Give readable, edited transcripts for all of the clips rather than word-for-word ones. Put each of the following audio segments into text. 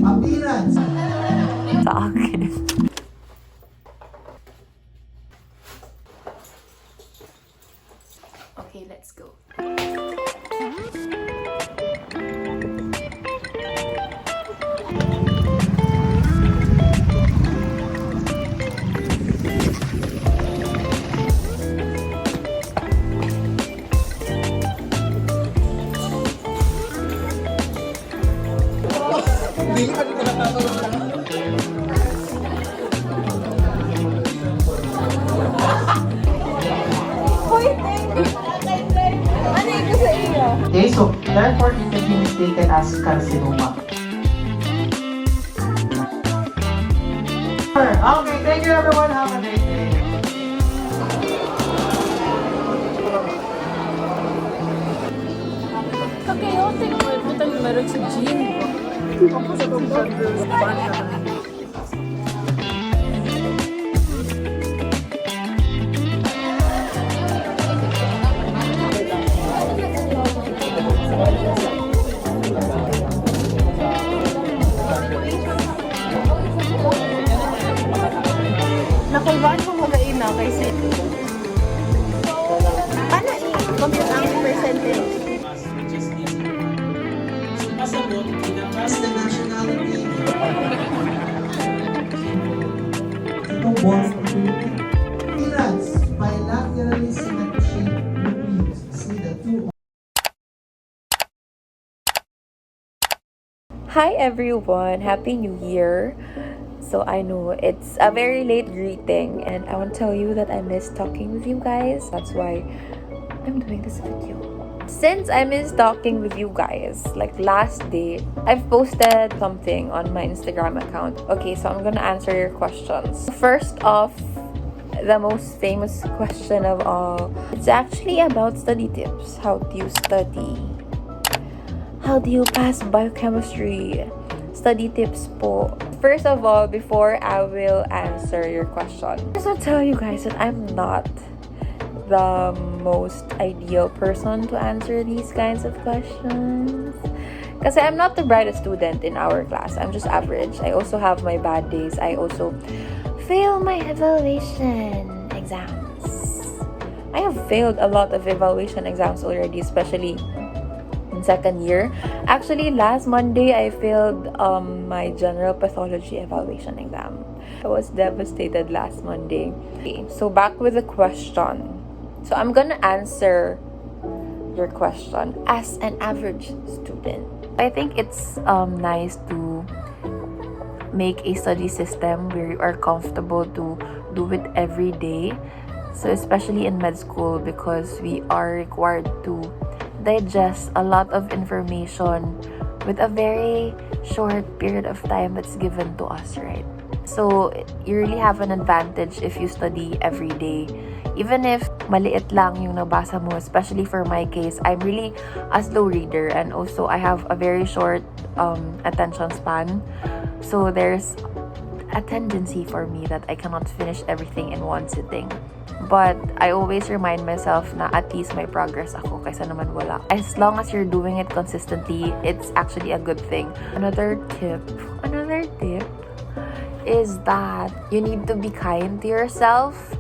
Appearance. Sa akin. Okay, let's go. Hindi ka dito natatawag lang. Okay, so therefore it can be mistaken as carcinoma. Okay, thank you everyone. Have a great day. Chaotic mo, butan meron si Jean. Ako sa itong burgers, nakulbaan mo magain na kasi ano compute ang percentage? As the nationality. Ito born from Philippines. Appearance. Bilaterally symmetric reviews. See the two. Hi everyone! Happy New Year! So I know it's a very late greeting and I want to tell you that I miss talking with you guys. That's why I'm doing this video. Since I miss talking with you guys, like last day, I've posted something on my Instagram account. Okay, so I'm gonna answer your questions. First off, the most famous question of all. It's actually about study tips. How do you study? How do you pass biochemistry? Study tips po. First of all, before I will answer your question, I just want to tell you guys that I'm not the most ideal person to answer these kinds of questions. Kasi I'm not the brightest student in our class. I'm just average. I also have my bad days. I also fail my evaluation exams. I have failed a lot of evaluation exams already, especially in second year. Actually, last Monday, I failed my general pathology evaluation exam. I was devastated last Monday. Okay, so back with the question. So I'm gonna answer your question as an average student. I think it's nice to make a study system where you are comfortable to do it every day. So especially in med school, because we are required to digest a lot of information with a very short period of time that's given to us, right? So you really have an advantage if you study every day. Even if maliit lang yung nabasa mo, especially for my case, I'm really a slow reader and also I have a very short attention span. So there's a tendency for me that I cannot finish everything in one sitting. But I always remind myself na at least may progress ako kaysa naman wala. As long as you're doing it consistently, it's actually a good thing. Another tip is that you need to be kind to yourself.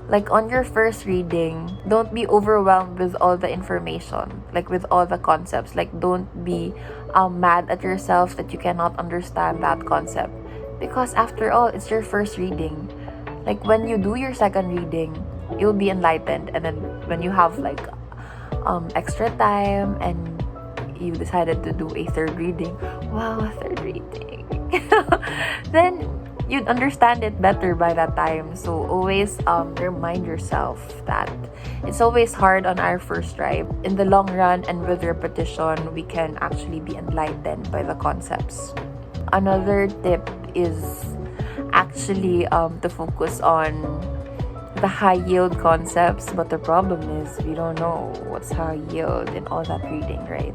Like on your first reading, don't be overwhelmed with all the information, like with all the concepts. Like don't be mad at yourself that you cannot understand that concept. Because after all, it's your first reading. Like when you do your second reading, you'll be enlightened. And then when you have like extra time and you decided to do a third reading, wow, a third reading. Then you'd understand it better by that time. So always remind yourself that it's always hard on our first try. In the long run and with repetition, we can actually be enlightened by the concepts. Another tip is actually to focus on the high yield concepts, but the problem is we don't know what's high yield in all that reading, right?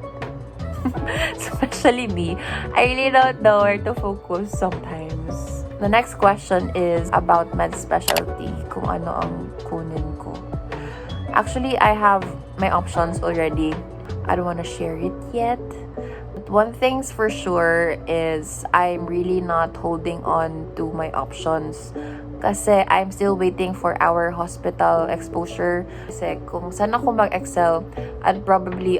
Especially me, I really don't know where to focus sometimes. The next question is about med specialty, kung ano ang kunin ko. Actually, I have my options already I don't want to share it yet. But one thing's for sure is I'm really not holding on to my options. Kasi I'm still waiting for our hospital exposure. Kasi kung saan ako mag-excel, I'd probably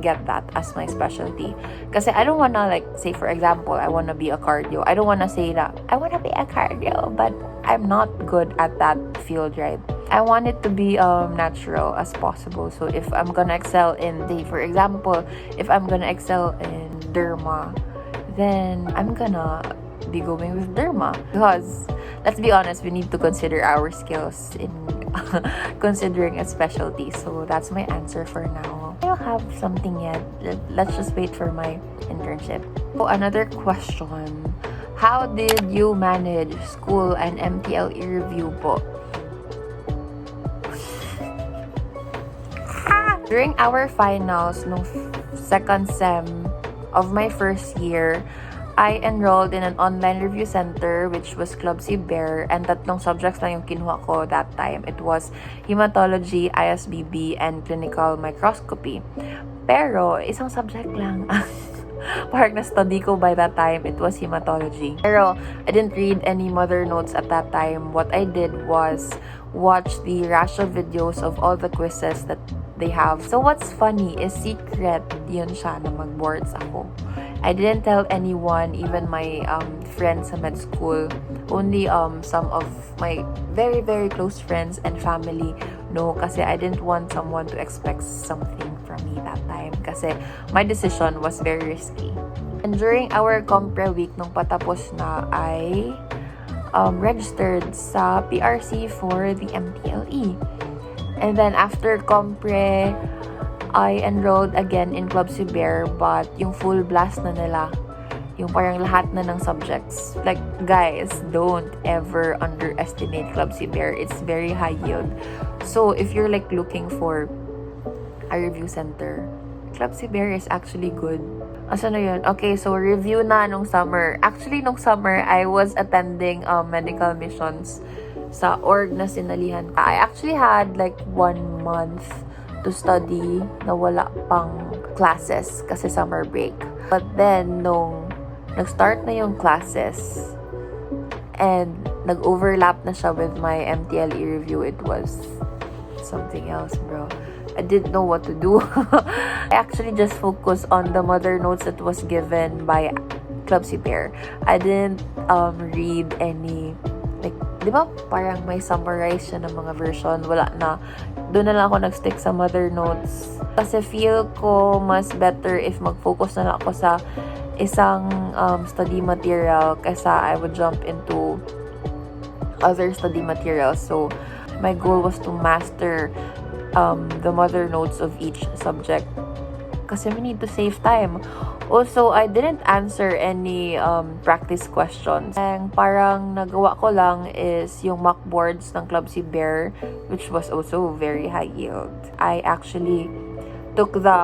get that as my specialty. Kasi I don't wanna like, say for example, I wanna be a cardio. I don't wanna say that, I wanna be a cardio, but I'm not good at that field, right? I want it to be natural as possible. So if I'm gonna excel in, say for example, if I'm gonna excel in derma, then I'm gonna be going with derma. Because, let's be honest, we need to consider our skills in considering a specialty. So that's my answer for now. I don't have something yet. Let's just wait for my internship. So another question. How did you manage school and MTLE review po? During our finals nung second sem of my first year, I enrolled in an online review center which was Club C Bear, and tatlong subjects lang yung kinuha ko that time. It was hematology, ISBB, and clinical microscopy. Pero isang subject lang parang na-study ko by that time, it was hematology. Pero I didn't read any mother notes at that time. What I did was watch the Rasha videos of all the quizzes that they have. So what's funny is secret yun siya na mag-boards ako. I didn't tell anyone, even my friends sa med school. Only some of my very, very close friends and family know, kasi I didn't want someone to expect something from me that time. Kasi my decision was very risky. And during our compre week, nung patapos na, I registered sa PRC for the MTLE. And then after compre, I enrolled again in Club Bear, but yung full blast na nila, yung parang lahat na ng subjects. Like, guys, don't ever underestimate Club Bear. It's very high yield. So if you're like looking for a review center, Club Bear is actually good. Asa na yun? Okay, so review na nung summer. Actually, nung summer, I was attending medical missions sa org na sinalihan. I actually had like 1 month to study na wala pang classes kasi summer break. But then, nung nag-start na yung classes and nag-overlap na siya with my MTLE review, it was something else, bro. I didn't know what to do. I actually just focused on the mother notes that was given by Club Bear. I didn't read any, like, di ba parang may summarize siya ng mga version? Wala na. Doon na lang ako nag-stick sa mother notes. Kasi feel ko mas better if mag-focus na lang ako sa isang study material kaysa I would jump into other study materials. So, my goal was to master the mother notes of each subject. Kasi we need to save time. Also, I didn't answer any practice questions. Ang parang nagawa ko lang is yung mock boards ng Club Bear, which was also very high yield. I actually took the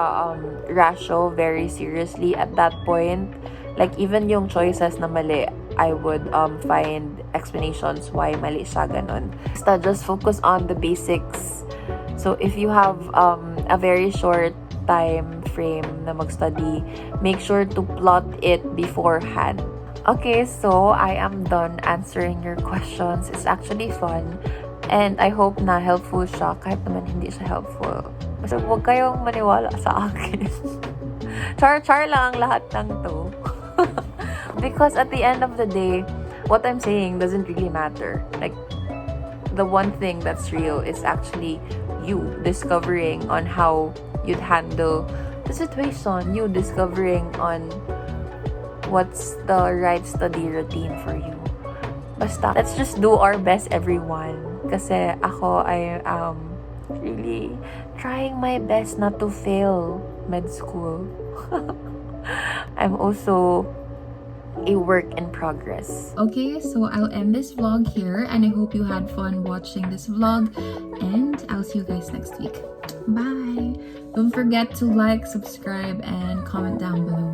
ratio very seriously at that point. Like, even yung choices na mali, I would find explanations why mali siya, ganun. Basta just focus on the basics. So, if you have a very short time frame na mag-study, make sure to plot it beforehand. Okay, so I am done answering your questions. It's actually fun. And I hope na helpful siya kahit naman hindi siya helpful. Basta huwag kayong maniwala sa akin. Char-char lang ang lahat ng to. Because at the end of the day, what I'm saying doesn't really matter. Like, the one thing that's real is actually you discovering on how you'd handle the situation, you discovering on what's the right study routine for you. Basta, let's just do our best, everyone. Kasi ako, I am really trying my best not to fail med school. I'm also a work in progress. Okay, so I'll end this vlog here, and I hope you had fun watching this vlog, and I'll see you guys next week. Bye! Don't forget to like, subscribe, and comment down below.